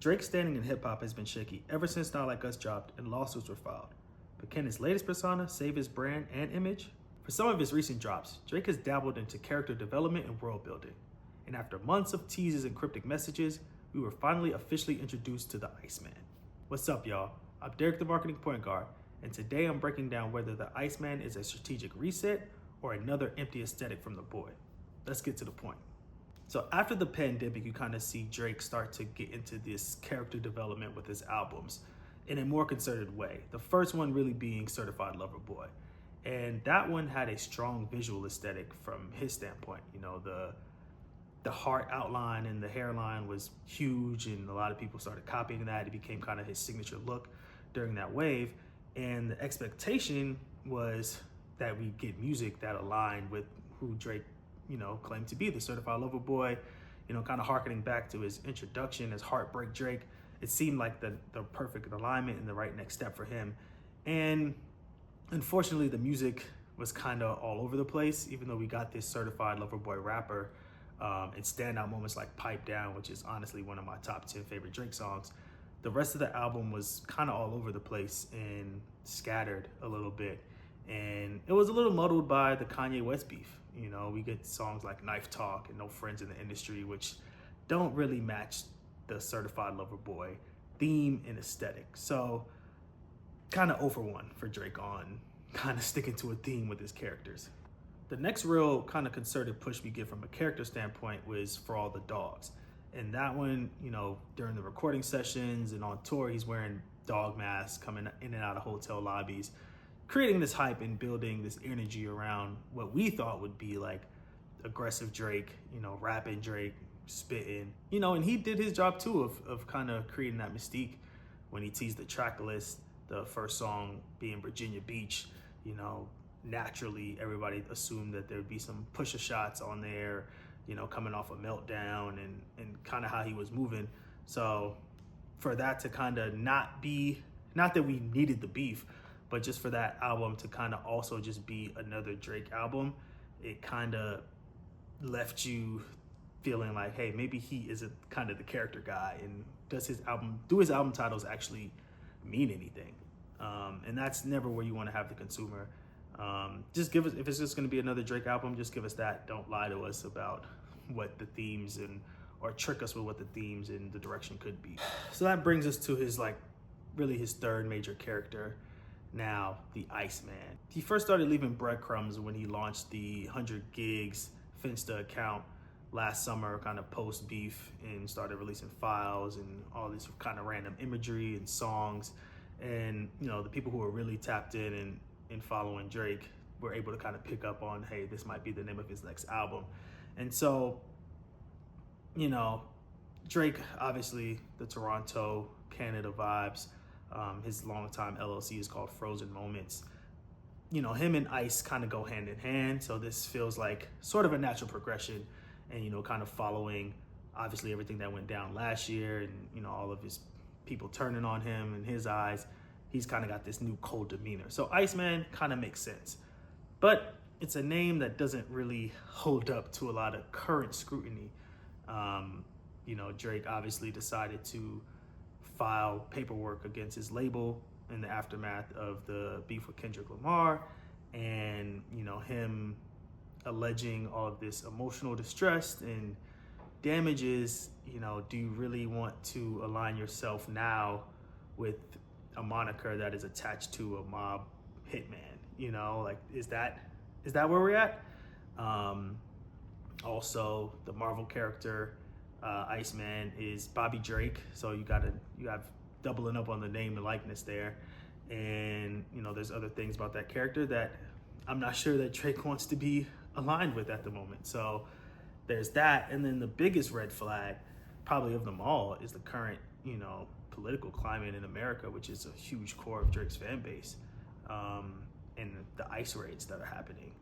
Drake's standing in hip hop has been shaky ever since Not Like Us dropped and lawsuits were filed. But can his latest persona save his brand and image? For some of his recent drops, Drake has dabbled into character development and world building. And after months of teases and cryptic messages, we were finally officially introduced to the Iceman. What's up, y'all? I'm Derek, the marketing point guard, and today I'm breaking down whether the Iceman is a strategic reset or another empty aesthetic from the boy. Let's get to the point. So after the pandemic, you kind of see Drake start to get into this character development with his albums in a more concerted way. The first one really being Certified Lover Boy. And that one had a strong visual aesthetic from his standpoint. You know, the heart outline and the hairline was huge, and a lot of people started copying that. It became kind of his signature look during that wave. And the expectation was that we get music that aligned with who Drake, claimed to be, the Certified Lover Boy, kind of harkening back to his introduction as Heartbreak Drake. It seemed like the perfect alignment and the right next step for him. And unfortunately, the music was kind of all over the place, even though we got this Certified Lover Boy rapper and standout moments like Pipe Down, which is honestly one of my top 10 favorite Drake songs. The rest of the album was kind of all over the place and scattered a little bit. And it was a little muddled by the Kanye West beef. We get songs like Knife Talk and No Friends in the Industry, which don't really match the Certified Lover Boy theme and aesthetic. So kind of 0 for 1 for Drake on kind of sticking to a theme with his characters. The next real kind of concerted push we get from a character standpoint was For All the Dogs. And that one, during the recording sessions and on tour, he's wearing dog masks, coming in and out of hotel lobbies, creating this hype and building this energy around what we thought would be like aggressive Drake, rapping Drake, spitting, and he did his job too of kind of creating that mystique when he teased the track list, the first song being Virginia Beach. Naturally everybody assumed that there'd be some pusher shots on there, coming off a Meltdown and kind of how he was moving. So for that to kind of not that we needed the beef, but just for that album to kind of also just be another Drake album, it kind of left you feeling like, hey, maybe he isn't kind of the character guy, and do his album titles actually mean anything? And that's never where you want to have the consumer. Just give us, if it's just going to be another Drake album, just give us that. Don't lie to us about what the themes or trick us with what the themes and the direction could be. So that brings us to his really his third major character now, the Iceman. He first started leaving breadcrumbs when he launched the 100 gigs Finsta account last summer, kind of post beef, and started releasing files and all this kind of random imagery and songs. And the people who were really tapped in and following Drake were able to kind of pick up on, hey, this might be the name of his next album. And so, Drake, obviously the Toronto, Canada vibes. His longtime LLC is called Frozen Moments. Him and Ice kind of go hand in hand. So this feels like sort of a natural progression and, kind of following obviously everything that went down last year and, all of his people turning on him in his eyes. He's kind of got this new cold demeanor. So Iceman kind of makes sense, but it's a name that doesn't really hold up to a lot of current scrutiny. Drake obviously decided to file paperwork against his label in the aftermath of the beef with Kendrick Lamar, and him alleging all of this emotional distress and damages. Do you really want to align yourself now with a moniker that is attached to a mob hitman? Is that where we're at? Also, the Marvel character Iceman is Bobby Drake, so you have doubling up on the name and likeness there. And there's other things about that character that I'm not sure that Drake wants to be aligned with at the moment. So there's that. And then the biggest red flag probably of them all is the current political climate in America, which is a huge core of Drake's fan base, and the ICE raids that are happening.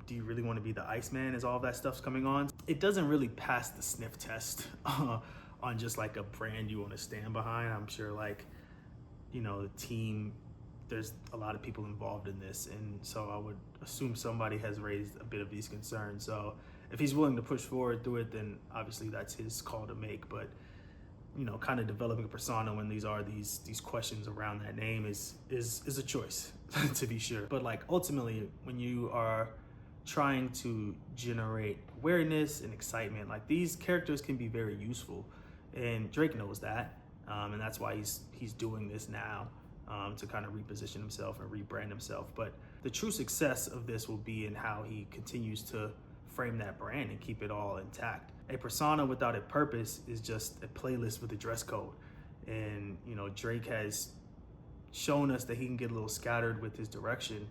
Do you really want to be the Iceman as all of that stuff's coming on? It doesn't really pass the sniff test on just like a brand you want to stand behind. I'm sure the team, there's a lot of people involved in this. And so I would assume somebody has raised a bit of these concerns. So if he's willing to push forward through it, then obviously that's his call to make. But kind of developing a persona when these questions around that name is a choice to be sure. But like ultimately, when you are trying to generate awareness and excitement, like these characters can be very useful, and Drake knows that, and that's why he's doing this now, to kind of reposition himself and rebrand himself. But the true success of this will be in how he continues to frame that brand and keep it all intact. A persona without a purpose is just a playlist with a dress code. And, Drake has shown us that he can get a little scattered with his direction,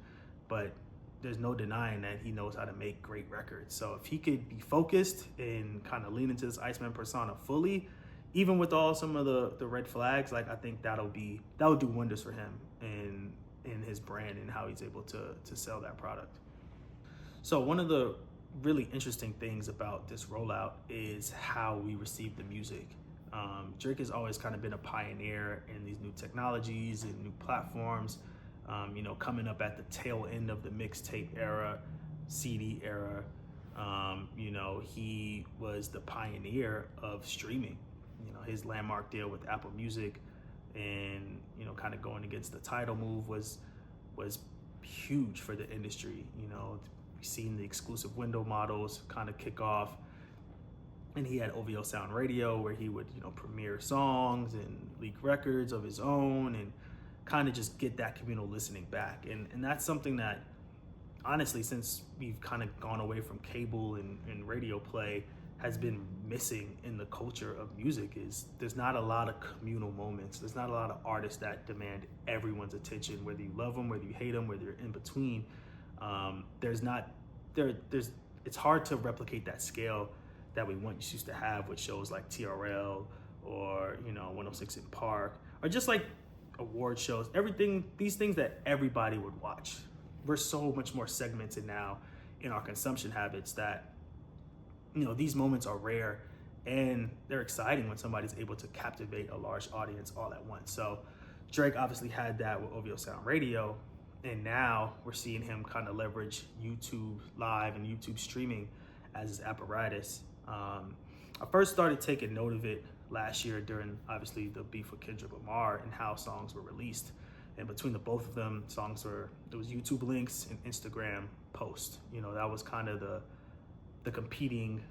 but there's no denying that he knows how to make great records. So if he could be focused and kind of lean into this Iceman persona fully, even with all some of the red flags, like I think that would do wonders for him and in his brand and how he's able to sell that product. So one of the really interesting things about this rollout is how we receive the music. Drake has always kind of been a pioneer in these new technologies and new platforms, coming up at the tail end of the mixtape era, CD era. He was the pioneer of streaming. His landmark deal with Apple Music and, kind of going against the Tidal move was huge for the industry. We've seen the exclusive window models kind of kick off, and he had OVO Sound Radio where he would, premiere songs and leak records of his own and kind of just get that communal listening back. And that's something that, honestly, since we've kind of gone away from cable and radio play, has been missing in the culture of music. Is there's not a lot of communal moments. There's not a lot of artists that demand everyone's attention, whether you love them, whether you hate them, whether you're in between. It's hard to replicate that scale that we once used to have with shows like TRL or 106 in Park, or just like award shows, these things that everybody would watch. We're so much more segmented now in our consumption habits that these moments are rare, and they're exciting when somebody's able to captivate a large audience all at once. So Drake obviously had that with OVO Sound Radio, and now we're seeing him kind of leverage YouTube Live and YouTube streaming as his apparatus. I first started taking note of it last year during, obviously, the beef with Kendrick Lamar and how songs were released. And between the both of them, there was YouTube links and Instagram posts. That was kind of the competing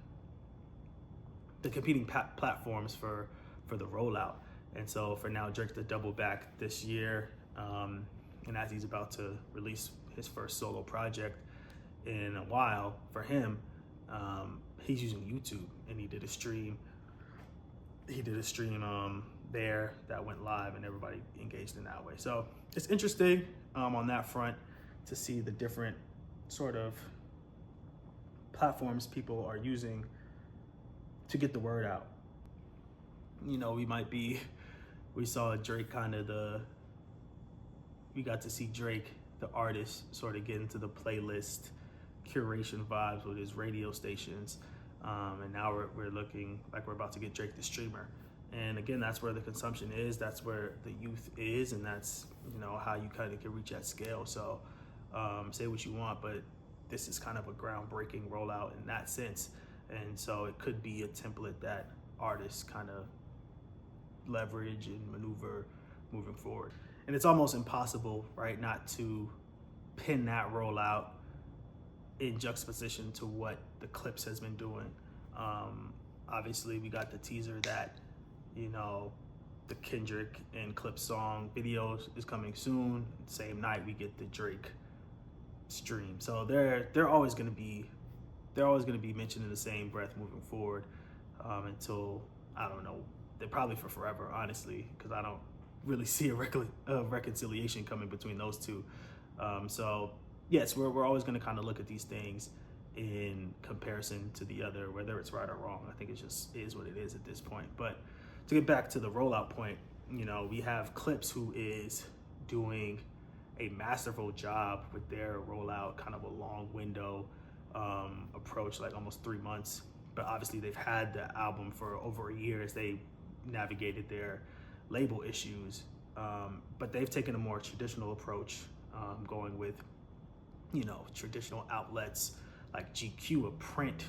platforms for the rollout. And so for now, Drake to double back this year, and as he's about to release his first solo project in a while, for him, he's using YouTube, and he did a stream there that went live, and everybody engaged in that way. So it's interesting on that front to see the different sort of platforms people are using to get the word out. We saw Drake we got to see Drake, the artist, sort of get into the playlist curation vibes with his radio stations. And now we're looking like we're about to get Drake the streamer. And again, that's where the consumption is, that's where the youth is, and that's, how you kind of can reach that scale. So say what you want, but this is kind of a groundbreaking rollout in that sense. And so it could be a template that artists kind of leverage and maneuver moving forward. And it's almost impossible, right, not to pin that rollout in juxtaposition to what the Clipse has been doing. Obviously, we got the teaser that, the Kendrick and Clipse song videos is coming soon. Same night we get the Drake stream. So they're always going to be mentioned in the same breath moving forward, until, I don't know, they're probably for forever, honestly, because I don't really see a reconciliation coming between those two. So yes, we're always going to kind of look at these things in comparison to the other, whether it's right or wrong. I think it just is what it is at this point. But to get back to the rollout point, we have Clipse, who is doing a masterful job with their rollout, kind of a long window approach, like almost 3 months. But obviously they've had the album for over a year as they navigated their label issues. But they've taken a more traditional approach, going with, traditional outlets like GQ, a print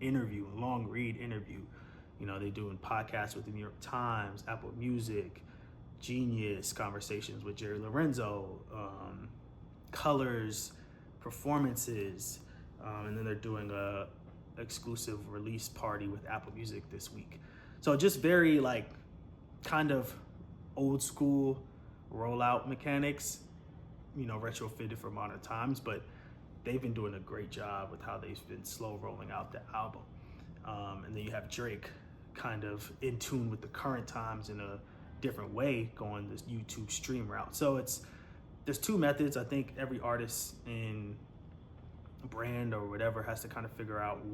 interview, a long read interview, You know, they're doing podcasts with the New York Times, Apple Music, Genius, conversations with Jerry Lorenzo, Colors, performances, and then they're doing a exclusive release party with Apple Music this week. So just very like kind of old school rollout mechanics, you know, retrofitted for modern times, but they've been doing a great job with how they've been slow rolling out the album. And then you have Drake kind of in tune with the current times in a different way, going this YouTube stream route. So there's two methods. I think every artist in brand or whatever has to kind of figure out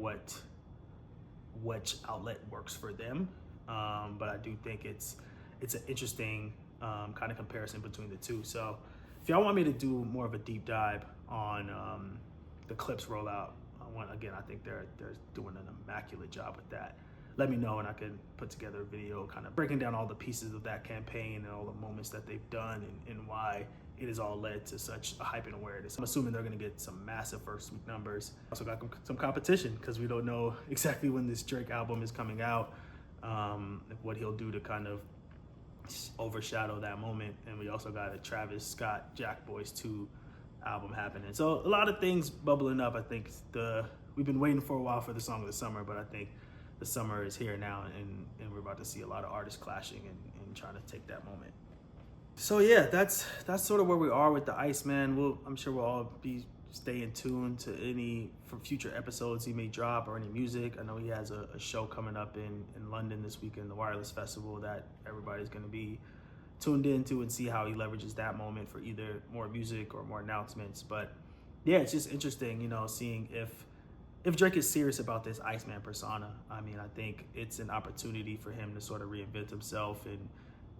which outlet works for them. But I do think it's an interesting kind of comparison between the two. So if y'all want me to do more of a deep dive on the Clipse rollout, I think they're doing an immaculate job with that. Let me know and I can put together a video kind of breaking down all the pieces of that campaign and all the moments that they've done and why it has all led to such a hype and awareness. I'm assuming they're gonna get some massive first week numbers. Also got some competition because we don't know exactly when this Drake album is coming out, what he'll do to kind of overshadow that moment. And we also got a Travis Scott Jack Boys 2 album happening. So a lot of things bubbling up. I think we've been waiting for a while for the song of the summer, but I think the summer is here now, and we're about to see a lot of artists clashing and trying to take that moment. So yeah, that's sort of where we are with the Iceman. I'm sure we'll all be staying tuned to any from future episodes he may drop or any music. I know he has a show coming up in London this weekend, the Wireless Festival, that everybody's going to be tuned into and see how he leverages that moment for either more music or more announcements. But yeah, it's just interesting, you know, seeing if Drake is serious about this Iceman persona. I mean, I think it's an opportunity for him to sort of reinvent himself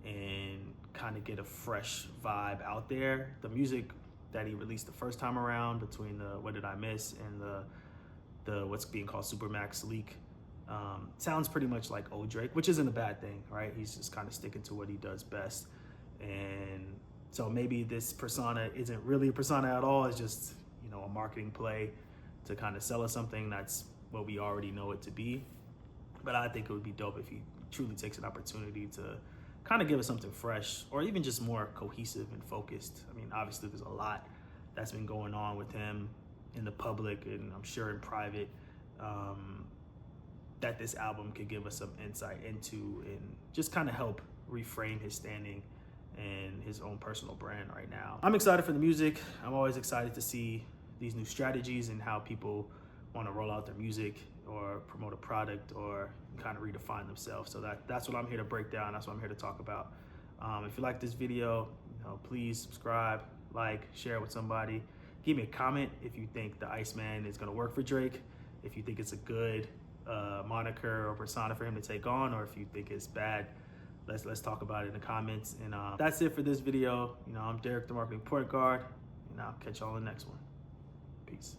and kind of get a fresh vibe out there. The music that he released the first time around, between the What Did I Miss and the what's being called Supermax leak, sounds pretty much like old Drake, which isn't a bad thing, right? He's just kind of sticking to what he does best. And so maybe this persona isn't really a persona at all. It's just, you know, a marketing play to kind of sell us something that's what we already know it to be. But I think it would be dope if he truly takes an opportunity to kind of give us something fresh or even just more cohesive and focused. I mean, obviously there's a lot that's been going on with him in the public and I'm sure in private, that this album could give us some insight into and just kind of help reframe his standing and his own personal brand right now. I'm excited for the music. I'm always excited to see these new strategies and how people want to roll out their music or promote a product or kind of redefine themselves. So that's what I'm here to break down. That's what I'm here to talk about. If you like this video, you know, please subscribe, like, share it with somebody. Give me a comment if you think the Iceman is going to work for Drake, if you think it's a good moniker or persona for him to take on, or if you think it's bad. Let's talk about it in the comments. And that's it for this video. You know, I'm Derek, the Marketing Point Guard, and I'll catch y'all in the next one. Peace.